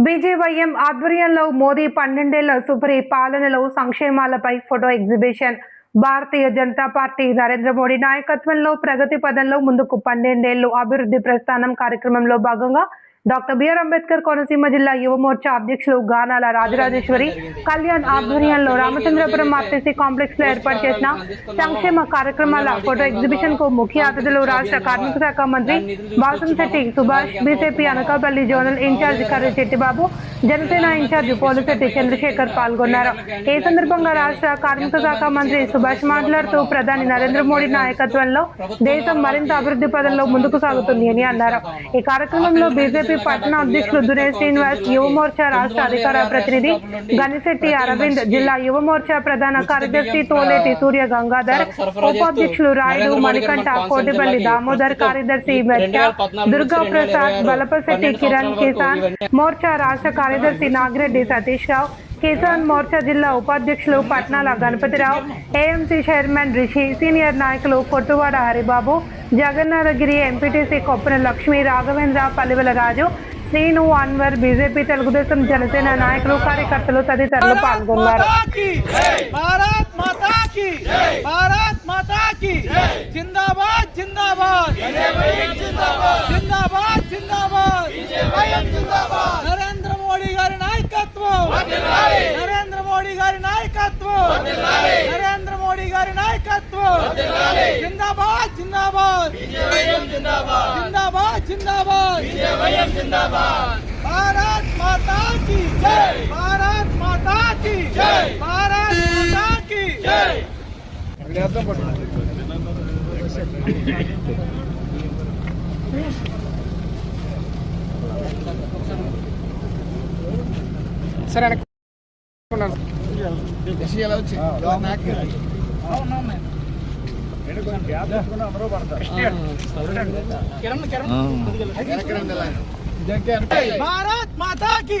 BJYM ఆధ్వర్యంలో మోదీ 12 సుపరి పాలనలో సంక్షేమాలపై photo exhibition. Bharatiya Janata party Narendra Modi నాయకత్వంలో ప్రగతి పదంలో ముందుకు 12 అభివృద్ధి ప్రస్థానం కార్యక్రమంలో భాగంగా డాక్టర్ బిఆర్ అంబేద్కర్ కోనసీమ జిల్లా యువ మోర్చా అధ్యక్షులు గానాల రాజరాజేశ్వరి కళ్యాణ్ ఆధ్వర్యంలో రామచంద్రపురం ఆర్టీసీ కాంప్లెక్స్ లో ఏర్పాటు చేసిన సంక్షేమ కార్యక్రమాల ఫోటో ఎగ్జిబిషన్ కు ముఖ్య అతిథులు రాష్ట్ర కార్మిక శాఖ మంత్రి Basamsetti Subhash, BJP Anakapalli zonal incharge Karri Chettibabu, Janasena incharge Polisetti Chandrasekhar పాల్గొన్నారు. ఈ సందర్భంగా రాష్ట్ర కార్మిక శాఖ మంత్రి సుభాష్ మాట్లాడుతూ ప్రధాని నరేంద్ర మోడీ నాయకత్వంలో దేశం మరింత అభివృద్ధి పదంలో ముందుకు సాగుతుంది అని అన్నారు. ఈ కార్యక్రమంలో బీజేపీ పట్టణ అధ్యక్షులు దునే శ్రీనివాస్, యువ మోర్చా రాష్ట్ర అధికార ప్రతినిధి గనిశెట్టి అరవింద్, జిల్లా యువ మోర్చా ప్రధాన కార్యదర్శి తోలేటి సూర్య గంగాధర్, ఉపాధ్యక్షులు రాయుడు మణికంఠ, కోటిపల్లి దామోదర్, కార్యదర్శి మెట్టా దుర్గా ప్రసాద్, బలపశెట్టి కిరణ్, కిసాన్ మోర్చా రాష్ట్ర కార్యదర్శి నాగిరెడ్డి సతీష్ రావు, కిసాన్ మోర్చా జిల్లా ఉపాధ్యక్షులు Patnala Ganapathirao, AMC chairman Rishi, senior నాయకులు కొట్టువాడ హరిబాబు, జగన్నాథగిరి ఎంపీటీసీ కొప్పన లక్ష్మి, రాఘవేంద్ర, పల్లివల రాజు, శ్రీను, అన్వర్, బీజేపీ, తెలుగుదేశం, జనసేన నాయకులు, కార్యకర్తలు తదితరులు పాల్గొన్నారు. నరేంద్ర మోడీ గారి నాయకత్వం, నరేంద్ర మోడీ గారి నాయకత్వం, నరేంద్ర మోడీ గారి నాయకత్వం. జిందాబాద్ జిందాబాద్ జిందాబాద్ జిందాబాద్ జిందాబాద్. భారత్ మాతా की जय, భారత్ మాతా की जय, భారత్ మాతా की जय. సరే భారత్ మాతా की,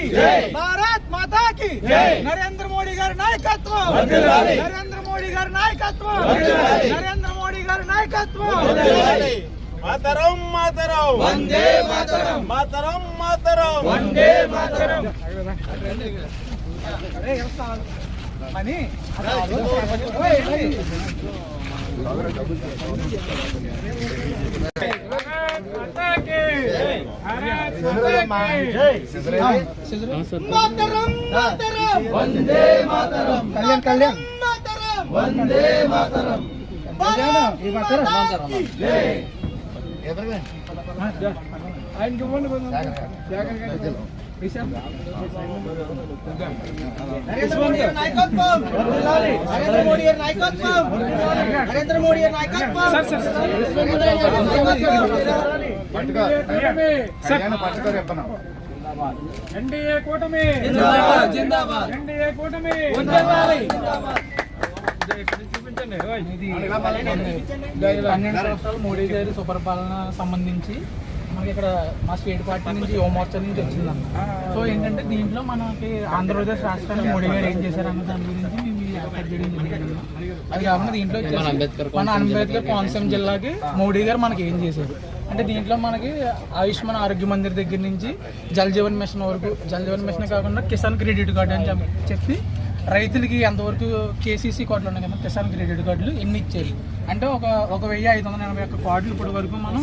భారత్ మాతా की, నరేంద్ర మోడీ గారి నాయకత్వం, నరేంద్ర మోడీ గారి నాయకత్వం, నరేంద్ర మోడీ గారి నాయకత్వం. మాతరం మాతరం వందే మాతరం, మాతరం మాతరం వందే మాతరం. అని వందే మాతరం, కళ్యాణ్ కళ్యాణ్ వందే మాతరం. ఆయనకి ఇవ్వండి. నరేంద్ర మోడీ గారి నాయకత్వం, నరేంద్ర మోడీ గారి నాయకత్వం, నరేంద్ర మోడీ గారి నాయకత్వం. ఎన్డీఏ కూటమి జిందాబాద్ జిందాబాద్, ఎన్డీఏ కూటమి జిందాబాద్. 12 సంవత్సరాలు మోడీ గారి సుపరిపాలన సంబంధించి మనకి ఇక్కడ మా స్టేట్ పార్టీ నుంచి యువ మోర్చా నుంచి వచ్చిందన్న. సో ఏంటంటే దీంట్లో మనకి ఆంధ్రప్రదేశ్ రాష్ట్రానికి మోడీ గారు ఏం చేశారన్న దాని గురించి మేము ఏర్పాటు చేయడం జరిగింది. అది కాకుండా దీంట్లో మన అంబేద్కర్ కోనసీమ జిల్లాకి మోడీ గారు మనకి ఏం చేశారు అంటే దీంట్లో మనకి ఆయుష్మాన్ ఆరోగ్య మందిర్ దగ్గర నుంచి జల్ జీవన్ మిషన్ వరకు, జల్ జీవన్ మిషన్ కాకుండా కిసాన్ క్రెడిట్ కార్డు అని చెప్పి రైతులకి ఎంతవరకు కేసీసీ కార్డులు ఉన్నాయి కదా, కిసాన్ క్రెడిట్ కార్డులు ఎన్ని ఇచ్చారు అంటే 1581 కార్డులు ఇప్పటి వరకు మనం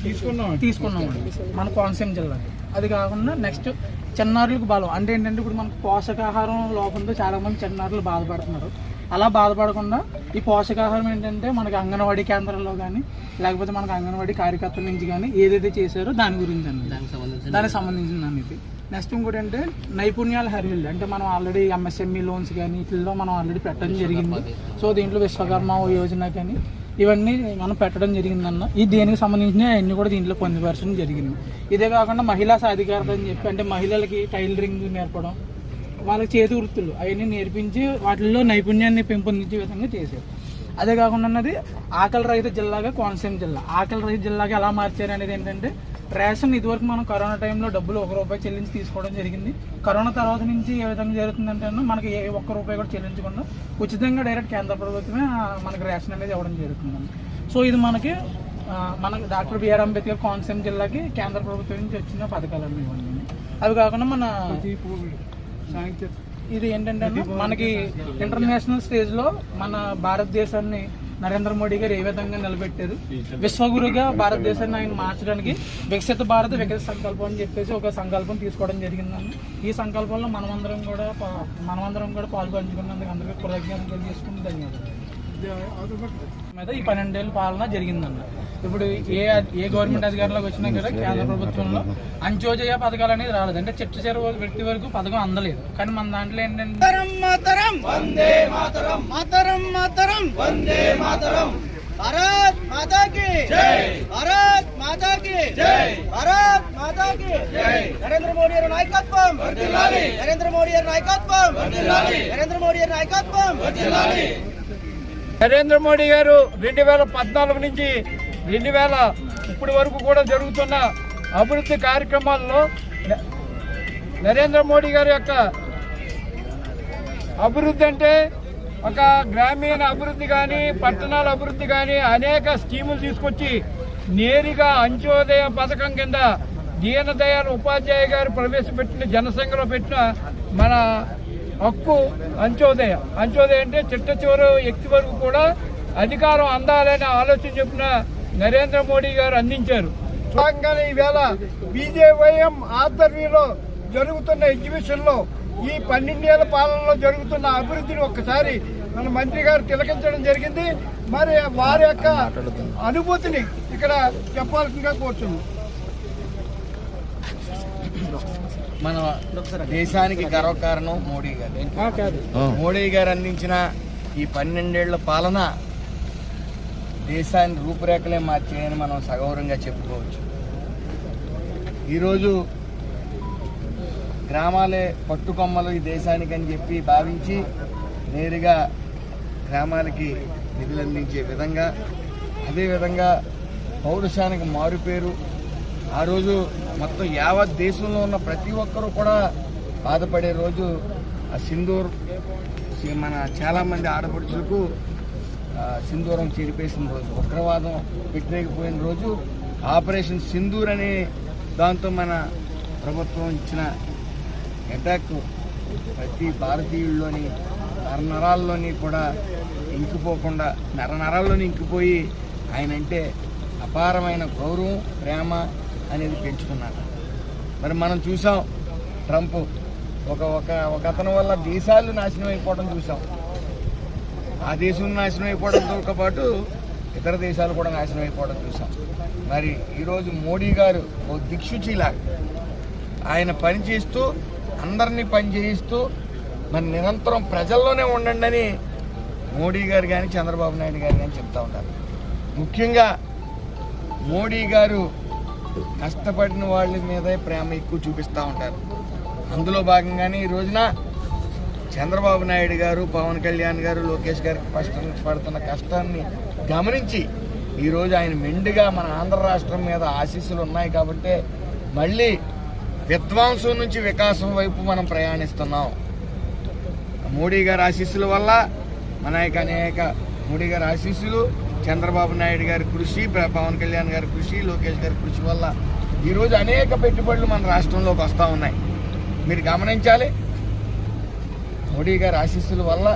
తీసుకున్నాం మన కోనసీమ జిల్లాకి. అది కాకుండా నెక్స్ట్ చిన్నారులకు బలం అంటే ఏంటంటే ఇప్పుడు మనకు పోషకాహారం లోపంతో చాలామంది చిన్నారులు బాధపడుతున్నారు. అలా బాధపడకుండా ఈ పోషకాహారం ఏంటంటే మనకి అంగన్వాడీ కేంద్రాల్లో కానీ లేకపోతే మనకు అంగన్వాడీ కార్యకర్తల నుంచి కానీ ఏదైతే చేశారో దాని గురించి అండి, దానికి సంబంధించింది అనేది. నెక్స్ట్ ఇంకోటి అంటే నైపుణ్యాల హరివిల్లు అంటే మనం ఆల్రెడీ ఎంఎస్ఎంఈ లోన్స్ కానీ వీటిల్లో మనం ఆల్రెడీ పెట్టడం జరిగింది. సో దీంట్లో విశ్వకర్మ యోజన కానీ ఇవన్నీ మనం పెట్టడం జరిగిందన్న. ఈ దేనికి సంబంధించిన అన్నీ కూడా దీంట్లో పొందుపరచడం జరిగింది. ఇదే కాకుండా మహిళా సాధికారత అని చెప్పి అంటే మహిళలకి టైలరింగ్ నేర్పడం, వాళ్ళకి చేతి వృత్తులు అవన్నీ నేర్పించి వాటిల్లో నైపుణ్యాన్ని పెంపొందించే విధంగా చేశారు. అదే కాకుండా అన్నది ఆకలి రహిత జిల్లాగా కోనసీమ జిల్లా. ఆకలి రహిత జిల్లాగా ఎలా మార్చారు అనేది ఏంటంటే రేషన్ ఇదివరకు మనం కరోనా టైంలో డబ్బులు ₹1 చెల్లించి తీసుకోవడం జరిగింది. కరోనా తర్వాత నుంచి ఏ విధంగా జరుగుతుందంటే మనకి ₹1 కూడా చెల్లించకుండా ఉచితంగా డైరెక్ట్ కేంద్ర ప్రభుత్వమే మనకి రేషన్ అనేది ఇవ్వడం జరుగుతుందండి. సో ఇది మనకి డాక్టర్ బిఆర్ అంబేద్కర్ కోనసీమ జిల్లాకి కేంద్ర ప్రభుత్వం నుంచి వచ్చిన పథకాలన్నీ ఇవన్నీ. అవి కాకుండా మన ఇది ఏంటంటే మనకి ఇంటర్నేషనల్ స్టేజ్ లో మన భారతదేశాన్ని నరేంద్ర మోడీ గారు ఏ విధంగా నిలబెట్టారు, విశ్వగురుగా భారతదేశాన్ని ఆయన మార్చడానికి వికసిత భారత్ వికసిత సంకల్పం అని చెప్పేసి ఒక సంకల్పం తీసుకోవడం జరిగిందండి. ఈ సంకల్పంలో మనమందరం కూడా పాల్పంచుకున్నందుకు అందరికీ కృతజ్ఞతలు తెలియజేసుకుని ధన్యవాదాలు. మీద ఈ 12 ఏళ్ళ పాలన జరిగిందన్న. ఇప్పుడు ఏ గవర్నమెంట్ అధికారంలోకి వచ్చినా కూడా కేంద్ర ప్రభుత్వంలో అంత్యోదయ పథకాలు అనేది రాలేదు, అంటే చిట్ట చివరి వ్యక్తి వరకు పథకం అందలేదు. కానీ మన దాంట్లో ఏంటంటే వందే మాతరం మాతరం మాతరం వందే మాతరం భారత్ మాతా కీ జై భారత్ మాతా కీ జై భారత్ మాతా కీ జై నరేంద్ర మోడీ గారి నాయకత్వం వర్ధిల్లాలి నరేంద్ర మోడీ గారి నాయకత్వం వర్ధిల్లాలి నరేంద్ర మోడీ గారి నాయకత్వం వర్ధిల్లాలి. నరేంద్ర మోడీ గారు 2014 నుంచి 2000 ఇప్పటి వరకు కూడా జరుగుతున్న అభివృద్ధి కార్యక్రమాల్లో నరేంద్ర మోడీ గారి యొక్క అభివృద్ధి అంటే ఒక గ్రామీణ అభివృద్ధి కానీ పట్టణాల అభివృద్ధి కానీ అనేక స్కీములు తీసుకొచ్చి నేరుగా అంత్యోదయ పథకం కింద దీన దయాళ్ ఉపాధ్యాయ గారు ప్రవేశపెట్టిన జనసంఘలో పెట్టిన మన హక్కు అంత్యోదయ అంటే చిట్ట చివరి వ్యక్తి వరకు కూడా అధికారం అందాలనే ఆలోచన చెప్పిన నరేంద్ర మోడీ గారు అందించారు. భాగంగానే ఈవేళ బీజేవైఎం ఆధ్వర్యంలో జరుగుతున్న ఎగ్జిబిషన్లో ఈ 12 ఏళ్ల పాలనలో జరుగుతున్న అభివృద్ధిని ఒక్కసారి మన మంత్రి గారు తిలకించడం జరిగింది. మరి వారి యొక్క అనుభూతిని ఇక్కడ చెప్పాల్సిందిగా కోరుతున్నాం. మన దేశానికి గర్వకారణం మోడీ గారు. మోడీ గారు అందించిన ఈ 12 ఏళ్ల పాలన దేశాన్ని రూపురేఖలే మార్చాయని మనం సగౌరవంగా చెప్పుకోవచ్చు. ఈరోజు గ్రామాలే పట్టుకొమ్మలు ఈ దేశానికి అని చెప్పి భావించి నేరుగా గ్రామాలకి నిధులు అందించే విధంగా, అదేవిధంగా పౌరుషానికి మారుపేరు. ఆ రోజు మొత్తం యావత్ దేశంలో ఉన్న ప్రతి ఒక్కరూ కూడా బాధపడే రోజు ఆ సింధూర్, మన చాలామంది ఆడపడుచులకు సింధూరం చెరిపేసిన రోజు, ఉగ్రవాదం వ్యతిరేకపోయిన రోజు, ఆపరేషన్ సింధూర్ అనే దాంతో మన ప్రభుత్వం ఇచ్చిన అటాక్ ప్రతి భారతీయుల్లోని నరనరాల్లోని కూడా ఇంకిపోకుండా నరనరాల్లోని ఇంకిపోయి ఆయన అంటే అపారమైన గౌరవం ప్రేమ అనేది పెంచుకున్నారు. మరి మనం చూసాం ట్రంప్ ఒక అతని వల్ల దేశాలు నాశనం అయిపోవడం చూసాం. ఆ దేశం నాశనం అయిపోవడంతో పాటు ఇతర దేశాలు కూడా నాశనం అయిపోవడం చూసాం. మరి ఈరోజు మోడీ గారు ఓ దిక్సూచిలాగా ఆయన పనిచేస్తూ అందరినీ పనిచేయిస్తూ మరి నిరంతరం ప్రజల్లోనే ఉండండి అని మోడీ గారు కానీ చంద్రబాబు నాయుడు గారు కానీ చెప్తూ ఉంటారు. ముఖ్యంగా మోడీ గారు కష్టపడిన వాళ్ళ మీదే ప్రేమ ఎక్కువ చూపిస్తూ ఉంటారు. అందులో భాగంగానే ఈ రోజున చంద్రబాబు నాయుడు గారు, పవన్ కళ్యాణ్ గారు, లోకేష్ గారికి పడుతున్న కష్టాన్ని గమనించి ఈరోజు ఆయన మెండుగా మన ఆంధ్ర రాష్ట్రం మీద ఆశీస్సులు ఉన్నాయి కాబట్టి మళ్ళీ విధ్వంసం నుంచి వికాసం వైపు మనం ప్రయాణిస్తున్నాం. మోడీ గారి ఆశీస్సుల వల్ల మనకి అనేక మోడీ గారి ఆశీస్సులు, చంద్రబాబు నాయుడు గారి కృషి, పవన్ కళ్యాణ్ గారి కృషి, లోకేష్ గారి కృషి వల్ల ఈరోజు అనేక పెట్టుబడులు మన రాష్ట్రంలోకి వస్తూ ఉన్నాయి. మీరు గమనించాలి, మోడీ గారి ఆశీస్సుల వల్ల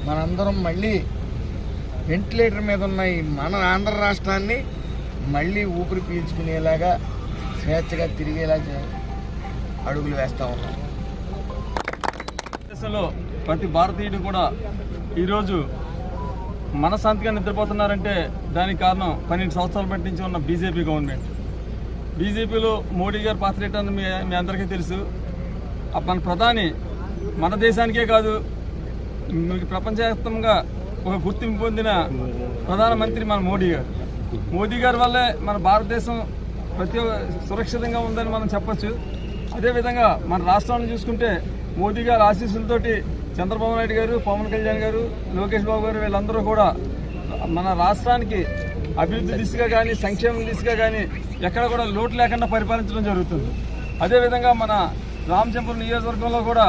మనందరం మళ్ళీ వెంటిలేటర్ మీద ఉన్న ఈ మన ఆంధ్ర రాష్ట్రాన్ని మళ్ళీ ఊపిరి పీల్చుకునేలాగా స్వేచ్ఛగా తిరిగేలా అడుగులు వేస్తూ ఉన్నాం. దేశంలో ప్రతి భారతీయుడు కూడా ఈరోజు మనశాంతిగా నిద్రపోతున్నారంటే దానికి కారణం 12 సంవత్సరాల బట్టి నుంచి ఉన్న బీజేపీ గవర్నమెంట్. బీజేపీలో మోడీ గారి పాత్ర ఏంటని మీ అందరికీ తెలుసు. మన ప్రధాని మన దేశానికే కాదు ప్రపంచవ్యాప్తంగా ఒక గుర్తింపు పొందిన ప్రధానమంత్రి మన మోడీ గారు. మోదీ గారి వల్లే మన భారతదేశం సురక్షితంగా ఉందని మనం చెప్పచ్చు. అదేవిధంగా మన రాష్ట్రాన్ని చూసుకుంటే మోదీ గారి ఆశీస్సులతోటి చంద్రబాబు నాయుడు గారు, పవన్ కళ్యాణ్ గారు, లోకేష్ బాబు గారు వీళ్ళందరూ కూడా మన రాష్ట్రానికి అభివృద్ధి దిశగా కానీ సంక్షేమం దిశగా కానీ ఎక్కడ కూడా లోటు లేకుండా పరిపాలించడం జరుగుతుంది. అదేవిధంగా మన రామచంద్రపురం నియోజకవర్గంలో కూడా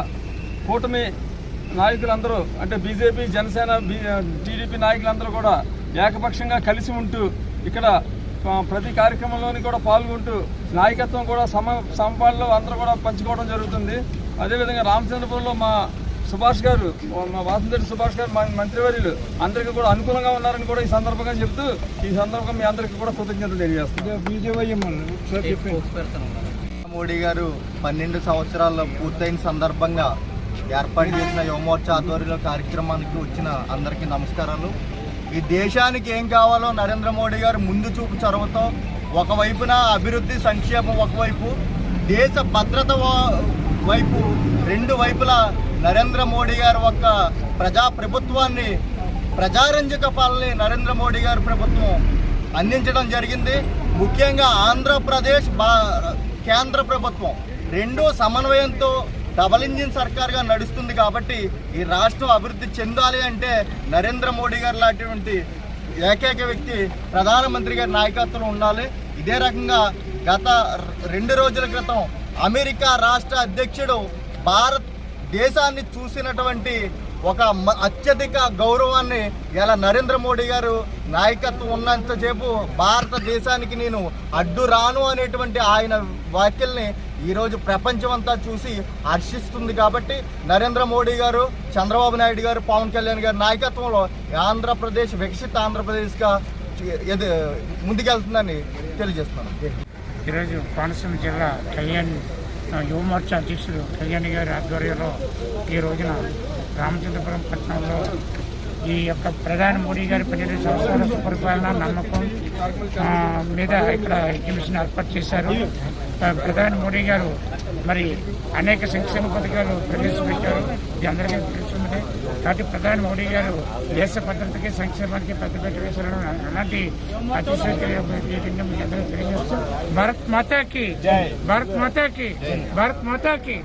కూటమి నాయకులందరూ అంటే బీజేపీ, జనసేన, టీడీపీ నాయకులందరూ కూడా ఏకపక్షంగా కలిసి ఉంటూ ఇక్కడ ప్రతి కార్యక్రమంలోని కూడా పాల్గొంటూ నాయకత్వం కూడా సమపాల్లో అందరూ కూడా పంచుకోవడం జరుగుతుంది. అదేవిధంగా రామచంద్రపురంలో మా సుభాష్ గారు, మా వాసంతరెడ్డి సుభాష్ గారు, మా మంత్రివర్యులు అందరికీ కూడా అనుకూలంగా ఉన్నారని కూడా ఈ సందర్భంగా చెప్తూ ఈ సందర్భంగా మీ అందరికీ కూడా కృతజ్ఞతలు తెలియజేస్తున్నాం. మోడీ గారు 12 సంవత్సరాల్లో పూర్తయిన సందర్భంగా ఏర్పాటు చేసిన యువమోర్చా ఆధ్వర్యంలో కార్యక్రమానికి వచ్చిన అందరికీ నమస్కారాలు. ఈ దేశానికి ఏం కావాలో నరేంద్ర మోడీ గారు ముందు చూపు చొరవతో ఒకవైపున అభివృద్ధి సంక్షేమం ఒకవైపు, దేశ భద్రత వైపు, రెండు వైపులా నరేంద్ర మోడీ గారు ఒక ప్రభుత్వాన్ని, ప్రజారంజక పాలనని నరేంద్ర మోడీ గారి ప్రభుత్వం అందించడం జరిగింది. ముఖ్యంగా ఆంధ్రప్రదేశ్ కేంద్ర ప్రభుత్వం రెండూ సమన్వయంతో డబల్ ఇంజిన్ సర్కార్గా నడుస్తుంది. కాబట్టి ఈ రాష్ట్రం అభివృద్ధి చెందాలి అంటే నరేంద్ర మోడీ గారు లాంటి ఏకైక వ్యక్తి ప్రధానమంత్రి గారి నాయకత్వం ఉండాలి. ఇదే రకంగా గత 2 రోజుల క్రితం అమెరికా రాష్ట్ర అధ్యక్షుడు భారతదేశాన్ని చూసినటువంటి ఒక అత్యధిక గౌరవాన్ని ఇలా నరేంద్ర మోడీ గారు నాయకత్వం ఉన్నంతసేపు భారతదేశానికి నేను అడ్డు రాను అనేటువంటి ఆయన వ్యాఖ్యల్ని ఈరోజు ప్రపంచం అంతా చూసి హర్షిస్తుంది. కాబట్టి నరేంద్ర మోడీ గారు, చంద్రబాబు నాయుడు గారు, పవన్ కళ్యాణ్ గారి నాయకత్వంలో ఆంధ్రప్రదేశ్ వికసిత ఆంధ్రప్రదేశ్గా ముందుకెళ్తుందని తెలియజేస్తున్నాను. ఈరోజు కోనసీమ జిల్లా కళ్యాణ్ యువమోర్చా అధ్యక్షుడు కళ్యాణ్ గారి ఆధ్వర్యంలో ఈ రోజున రామచంద్రపురం పట్టణంలో ఈ యొక్క ప్రధాని మోడీ గారి 12 సంవత్సరాల సుపరిపాలన నమ్మకం మీద ఇక్కడ ఎగ్జిబిషన్ ఏర్పాటు చేశారు. ప్రధాని మోడీ గారు మరి అనేక సంక్షేమ పథకాలు ప్రవేశపెట్టారు, ఇది అందరికీ తెలుస్తుంది. కాబట్టి ప్రధాని మోడీ గారు దేశ భద్రతకి సంక్షేమానికి పెద్దపీట వేశారు. అలాంటి అతిశయోక్తిగా మీకు అందరూ తెలియజేస్తూ భారత్ మాతాకి, భారత్ మాతాకి, భారత్ మాతాకి.